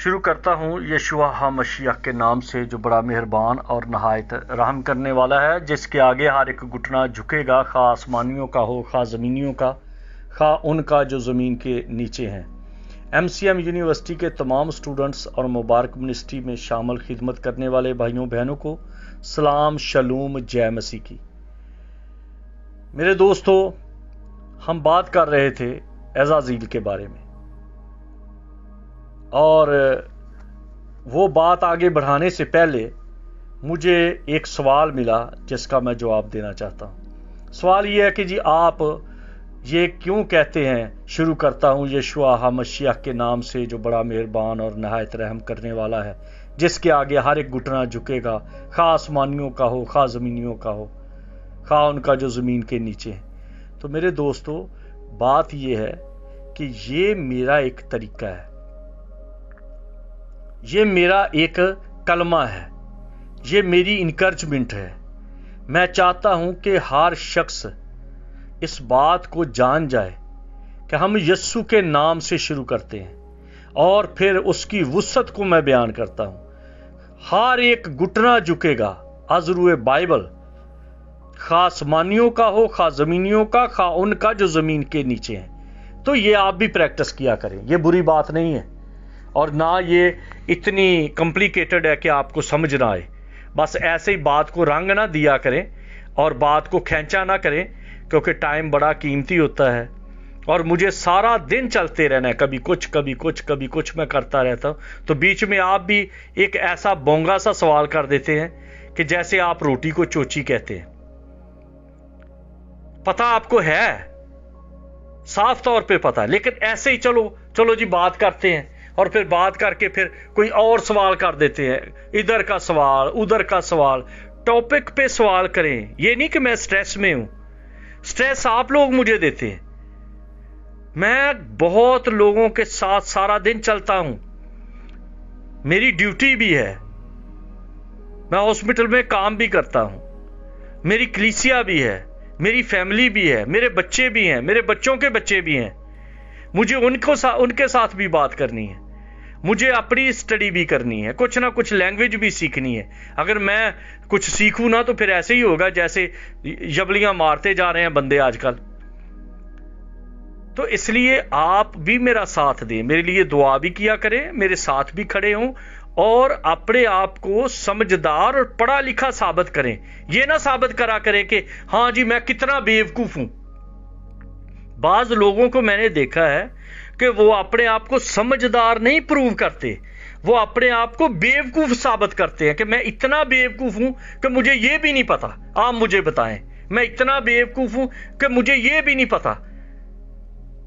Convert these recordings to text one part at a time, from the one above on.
شروع کرتا ہوں یشوع مشیح کے نام سے جو بڑا مہربان اور نہایت رحم کرنے والا ہے، جس کے آگے ہر ایک گھٹنا جھکے گا، خواہ آسمانیوں کا ہو خواہ زمینیوں کا، خواہ ان کا جو زمین کے نیچے ہیں۔ MCM یونیورسٹی کے تمام اسٹوڈنٹس اور مبارک منسٹری میں شامل خدمت کرنے والے بھائیوں بہنوں کو سلام، شلوم، جے مسیح کی۔ میرے دوستو، ہم بات کر رہے تھے عزازیل کے بارے میں، اور وہ بات آگے بڑھانے سے پہلے مجھے ایک سوال ملا جس کا میں جواب دینا چاہتا ہوں۔ سوال یہ ہے کہ جی آپ یہ کیوں کہتے ہیں شروع کرتا ہوں یشوع مسیح کے نام سے جو بڑا مہربان اور نہایت رحم کرنے والا ہے، جس کے آگے ہر ایک گھٹنا جھکے گا، خواہ آسمانیوں کا ہو خواہ زمینیوں کا ہو، خواہ ان کا جو زمین کے نیچے ہے۔ تو میرے دوستو، بات یہ ہے کہ یہ میرا ایک طریقہ ہے، یہ میرا ایک کلمہ ہے، یہ میری انکرجمنٹ ہے۔ میں چاہتا ہوں کہ ہر شخص اس بات کو جان جائے کہ ہم یسوع کے نام سے شروع کرتے ہیں، اور پھر اس کی وسعت کو میں بیان کرتا ہوں۔ ہر ایک گھٹنا جھکے گا ازروئے بائبل، خواہ آسمانیوں کا ہو خواہ زمینیوں کا، خواہ ان کا جو زمین کے نیچے ہیں۔ تو یہ آپ بھی پریکٹس کیا کریں، یہ بری بات نہیں ہے، اور نہ یہ اتنی کمپلیکیٹڈ ہے کہ آپ کو سمجھ نہ آئے۔ بس ایسے ہی بات کو رنگ نہ دیا کریں اور بات کو کھینچا نہ کریں، کیونکہ ٹائم بڑا قیمتی ہوتا ہے، اور مجھے سارا دن چلتے رہنا ہے، کبھی کچھ میں کرتا رہتا ہوں۔ تو بیچ میں آپ بھی ایک ایسا بونگا سا سوال کر دیتے ہیں کہ جیسے آپ روٹی کو چوچی کہتے ہیں۔ پتہ آپ کو ہے، صاف طور پہ پتہ، لیکن ایسے ہی چلو جی بات کرتے ہیں، اور پھر بات کر کے پھر کوئی اور سوال کر دیتے ہیں، ادھر کا سوال ادھر کا سوال۔ ٹاپک پہ سوال کریں، یہ نہیں کہ میں سٹریس میں ہوں، سٹریس آپ لوگ مجھے دیتے ہیں۔ میں بہت لوگوں کے ساتھ سارا دن چلتا ہوں، میری ڈیوٹی بھی ہے، میں ہاسپٹل میں کام بھی کرتا ہوں، میری کلیسیا بھی ہے، میری فیملی بھی ہے، میرے بچے بھی ہیں، میرے بچوں کے بچے بھی ہیں، مجھے ان کے ساتھ بھی بات کرنی ہے، مجھے اپنی اسٹڈی بھی کرنی ہے، کچھ نہ کچھ لینگویج بھی سیکھنی ہے۔ اگر میں کچھ سیکھوں نا تو پھر ایسے ہی ہوگا جیسے جبلیاں مارتے جا رہے ہیں بندے آج کل۔ تو اس لیے آپ بھی میرا ساتھ دیں، میرے لیے دعا بھی کیا کریں، میرے ساتھ بھی کھڑے ہوں، اور اپنے آپ کو سمجھدار اور پڑھا لکھا ثابت کریں۔ یہ نہ ثابت کرا کریں کہ ہاں جی میں کتنا بیوقوف ہوں۔ بعض لوگوں کو میں نے دیکھا ہے کہ وہ اپنے آپ کو سمجھدار نہیں پروو کرتے، وہ اپنے آپ کو بیوقوف ثابت کرتے ہیں کہ میں اتنا بیوقوف ہوں کہ مجھے یہ بھی نہیں پتا، آپ مجھے بتائیں، میں اتنا بیوقوف ہوں کہ مجھے یہ بھی نہیں پتا۔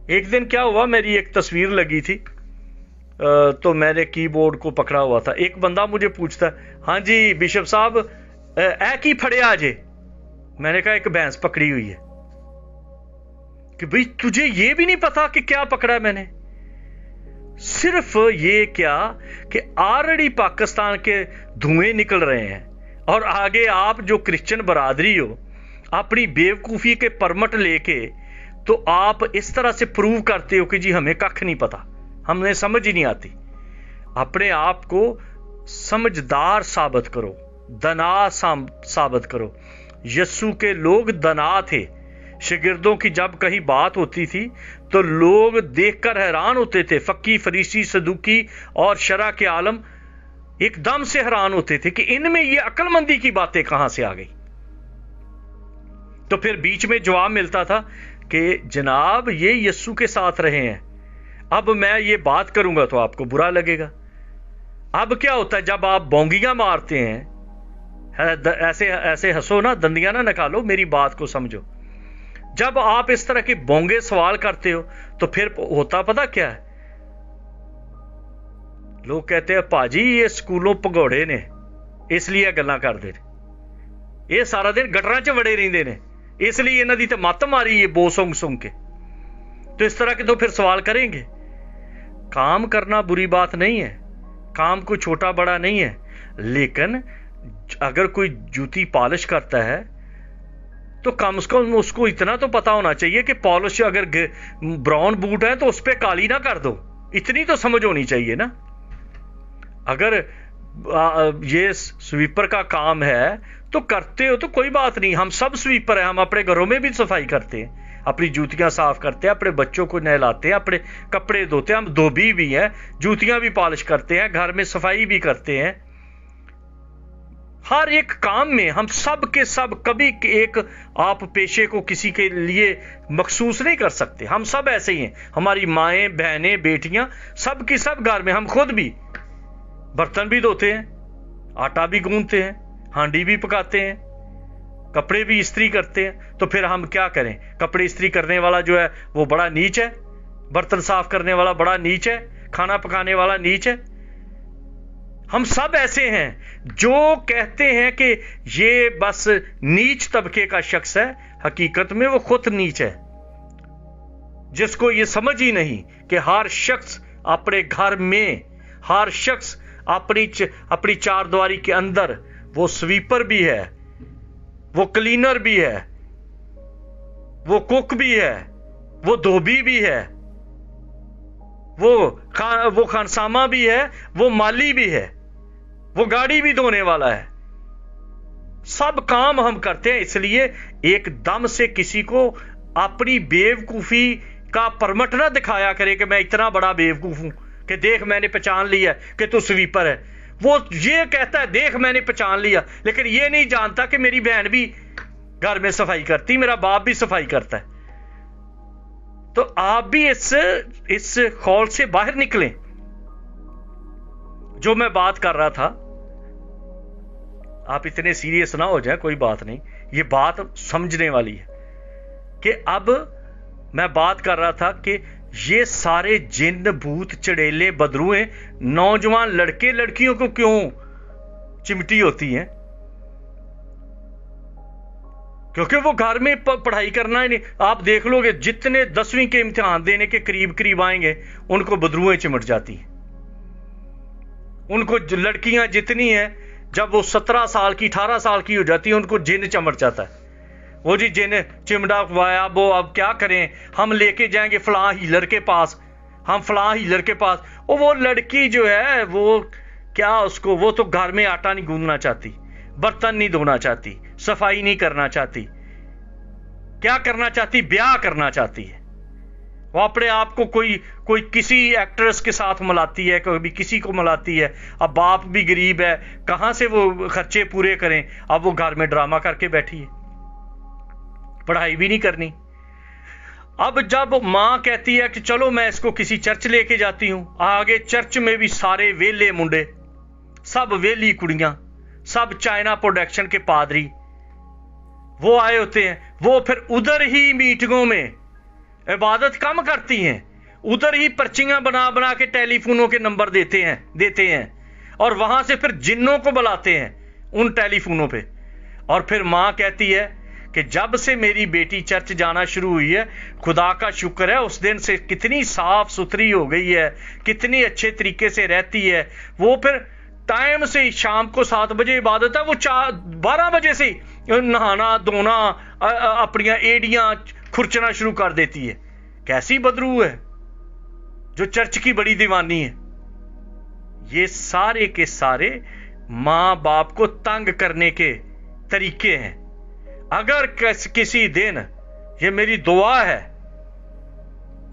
ایک دن کیا ہوا، میری ایک تصویر لگی تھی، تو میں نے کی بورڈ کو پکڑا ہوا تھا، ایک بندہ مجھے پوچھتا، ہاں جی بشپ صاحب اے کی پھڑے آجے؟ میں نے کہا ایک بھینس پکڑی ہوئی ہے۔ کہ بھئی تجھے یہ بھی نہیں پتا کہ کیا پکڑا ہے میں نے؟ صرف یہ کیا کہ آلریڈی پاکستان کے دھوئیں نکل رہے ہیں، اور آگے آپ جو کرسچن برادری ہو اپنی بیوقوفی کے پرمٹ لے کے تو آپ اس طرح سے پروو کرتے ہو کہ جی ہمیں ککھ نہیں پتا، ہمیں سمجھ ہی نہیں آتی۔ اپنے آپ کو سمجھدار ثابت کرو، دنا ثابت کرو۔ یسوع کے لوگ دنا تھے، شاگردوں کی جب کہیں بات ہوتی تھی تو لوگ دیکھ کر حیران ہوتے تھے، فقی، فریسی، صدوقی اور شرع کے عالم ایک دم سے حیران ہوتے تھے کہ ان میں یہ عقل مندی کی باتیں کہاں سے آ گئی۔ تو پھر بیچ میں جواب ملتا تھا کہ جناب یہ یسوع کے ساتھ رہے ہیں، اب میں یہ بات کروں گا تو آپ کو برا لگے گا۔ اب کیا ہوتا ہے جب آپ بونگیاں مارتے ہیں، ایسے ہنسو نا، دندیاں نہ نکالو، میری بات کو سمجھو۔ جب آپ اس طرح کے بونگے سوال کرتے ہو تو پھر ہوتا پتا کیا ہے؟ لوگ کہتے ہیں پاجی یہ سکولوں پگوڑے نے اس لیے گلاں کردے نے، یہ سارا دن گٹراں چ وڑے رہندے نے، اس لیے انہاں دی تے مت ماری ہے بو سنگ کے۔ تو اس طرح کے تو پھر سوال کریں گے۔ کام کرنا بری بات نہیں ہے، کام کوئی چھوٹا بڑا نہیں ہے، لیکن اگر کوئی جوتی پالش کرتا ہے تو کم از کم اس کو اتنا تو پتا ہونا چاہیے کہ پالش اگر براؤن بوٹ ہے تو اس پہ کالی نہ کر دو، اتنی تو سمجھ ہونی چاہیے نا۔ اگر یہ سویپر کا کام ہے تو کرتے ہو تو کوئی بات نہیں، ہم سب سویپر ہیں، ہم اپنے گھروں میں بھی صفائی کرتے ہیں، اپنی جوتیاں صاف کرتے ہیں، اپنے بچوں کو نہلاتے ہیں، اپنے کپڑے دھوتے ہیں، ہم دھوبی بھی ہیں، جوتیاں بھی پالش کرتے ہیں، گھر میں صفائی بھی کرتے ہیں۔ ہر ایک کام میں ہم سب کے سب، کبھی ایک آپ پیشے کو کسی کے لیے مخصوص نہیں کر سکتے، ہم سب ایسے ہی ہیں، ہماری مائیں، بہنیں، بیٹیاں، سب کی سب گھر میں، ہم خود بھی برتن بھی دھوتے ہیں، آٹا بھی گوندتے ہیں، ہانڈی بھی پکاتے ہیں، کپڑے بھی استری کرتے ہیں۔ تو پھر ہم کیا کریں؟ کپڑے استری کرنے والا جو ہے وہ بڑا نیچ ہے، برتن صاف کرنے والا بڑا نیچ ہے، کھانا پکانے والا نیچ ہے۔ ہم سب ایسے ہیں، جو کہتے ہیں کہ یہ بس نیچ طبقے کا شخص ہے، حقیقت میں وہ خود نیچ ہے، جس کو یہ سمجھ ہی نہیں کہ ہر شخص اپنے گھر میں، ہر شخص اپنی چار دیواری کے اندر وہ سویپر بھی ہے، وہ کلینر بھی ہے، وہ کوک بھی ہے، وہ دھوبی بھی ہے، وہ خانسامہ بھی ہے، وہ مالی بھی ہے، وہ گاڑی بھی دھونے والا ہے۔ سب کام ہم کرتے ہیں، اس لیے ایک دم سے کسی کو اپنی بیوقوفی کا پرمٹ نہ دکھایا کرے کہ میں اتنا بڑا بیوقوف ہوں کہ دیکھ میں نے پہچان لیا کہ تو سویپر ہے۔ وہ یہ کہتا ہے دیکھ میں نے پہچان لیا، لیکن یہ نہیں جانتا کہ میری بہن بھی گھر میں صفائی کرتی، میرا باپ بھی صفائی کرتا ہے۔ تو آپ بھی اس خول سے باہر نکلیں۔ جو میں بات کر رہا تھا، آپ اتنے سیریس نہ ہو جائیں، کوئی بات نہیں، یہ بات سمجھنے والی ہے کہ اب میں بات کر رہا تھا کہ یہ سارے جن، بھوت، چڑیلے، بدروئیں نوجوان لڑکے لڑکیوں کو کیوں چمٹی ہوتی ہیں؟ کیونکہ وہ گھر میں پڑھائی کرنا ہی نہیں۔ آپ دیکھ لو گے جتنے 10ویں کے امتحان دینے کے قریب آئیں گے، ان کو بدروئیں چمٹ جاتی ہیں۔ ان کو لڑکیاں جتنی ہیں، جب وہ 17 سال کی، 18 سال کی ہو جاتی ہیں، ان کو جن چمٹ جاتا ہے۔ وہ جی جن چمڑا ہوا، وہ اب کیا کریں، ہم لے کے جائیں گے فلاں ہیلر کے پاس، ہم فلاں ہیلر کے پاس۔ وہ لڑکی جو ہے وہ کیا، اس کو وہ تو گھر میں آٹا نہیں گوندنا چاہتی، برتن نہیں دھونا چاہتی، صفائی نہیں کرنا چاہتی، کیا کرنا چاہتی؟ بیاہ کرنا چاہتی ہے۔ وہ اپنے آپ کو کوئی کسی ایکٹریس کے ساتھ ملاتی ہے، کبھی کسی کو ملاتی ہے۔ اب باپ بھی غریب ہے، کہاں سے وہ خرچے پورے کریں؟ اب وہ گھر میں ڈرامہ کر کے بیٹھی ہے، پڑھائی بھی نہیں کرنی۔ اب جب ماں کہتی ہے کہ چلو میں اس کو کسی چرچ لے کے جاتی ہوں، آگے چرچ میں بھی سارے ویلے منڈے، سب ویلی کڑیاں، سب چائنا پروڈکشن کے پادری وہ آئے ہوتے ہیں۔ وہ پھر ادھر ہی میٹنگوں میں عبادت کم کرتی ہیں، ادھر ہی پرچیاں بنا کے ٹیلی فونوں کے نمبر دیتے ہیں، اور وہاں سے پھر جنوں کو بلاتے ہیں ان ٹیلی فونوں پہ۔ اور پھر ماں کہتی ہے کہ جب سے میری بیٹی چرچ جانا شروع ہوئی ہے، خدا کا شکر ہے، اس دن سے کتنی صاف ستھری ہو گئی ہے، کتنی اچھے طریقے سے رہتی ہے۔ وہ پھر ٹائم سے شام کو 7 بجے عبادت ہے، وہ 12 بجے سے نہانا دھونا، اپنی ایڑیاں کھرچنا شروع کر دیتی ہے۔ کیسی بدرو ہے جو چرچ کی بڑی دیوانی ہے۔ یہ سارے کے سارے ماں باپ کو تنگ کرنے کے طریقے ہیں۔ اگر کسی دن، یہ میری دعا ہے،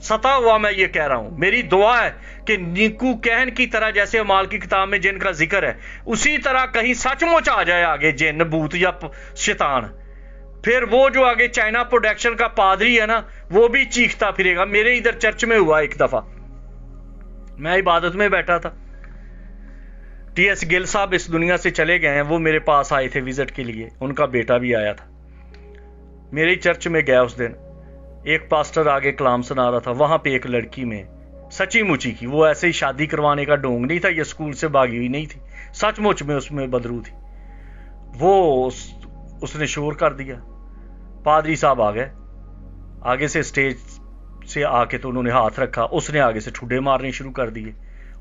ستا ہوا میں یہ کہہ رہا ہوں، میری دعا ہے کہ نیکو کہن کی طرح، جیسے اعمال کی کتاب میں جن کا ذکر ہے، اسی طرح کہیں سچ مچ آ جائے آگے جن، بھوت یا شیطان، پھر وہ جو آگے چائنا پروڈکشن کا پادری ہے نا، وہ بھی چیختا پھرے گا۔ میرے ادھر چرچ میں ہوا ایک دفعہ، میں عبادت میں بیٹھا تھا، ٹی ایس گل صاحب اس دنیا سے چلے گئے ہیں، وہ میرے پاس آئے تھے وزٹ کے لیے، ان کا بیٹا بھی آیا تھا۔ میرے چرچ میں گیا اس دن، ایک پاسٹر آگے کلام سنا رہا تھا، وہاں پہ ایک لڑکی میں سچی مچی کی، وہ ایسے ہی شادی کروانے کا ڈونگ نہیں تھا، یہ اسکول سے بھاگی ہوئی نہیں تھی، سچ مچ میں اس میں بدرو تھی۔ وہ اس نے شور کر دیا، پادری صاحب آ گئے، آگے سے اسٹیج سے آ کے تو انہوں نے ہاتھ رکھا، اس نے آگے سے ٹھڈے مارنے شروع کر دیے،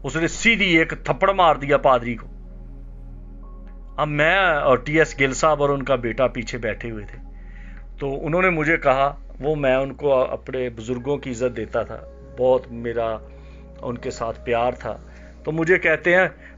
اس نے سیدھی ایک تھپڑ مار دیا پادری کو۔ اب میں اور ٹی ایس گل صاحب اور ان کا بیٹا پیچھے بیٹھے ہوئے تھے، تو انہوں نے مجھے کہا، میں ان کو اپنے بزرگوں کی عزت دیتا تھا، بہت میرا ان کے ساتھ پیار تھا، تو مجھے کہتے ہیں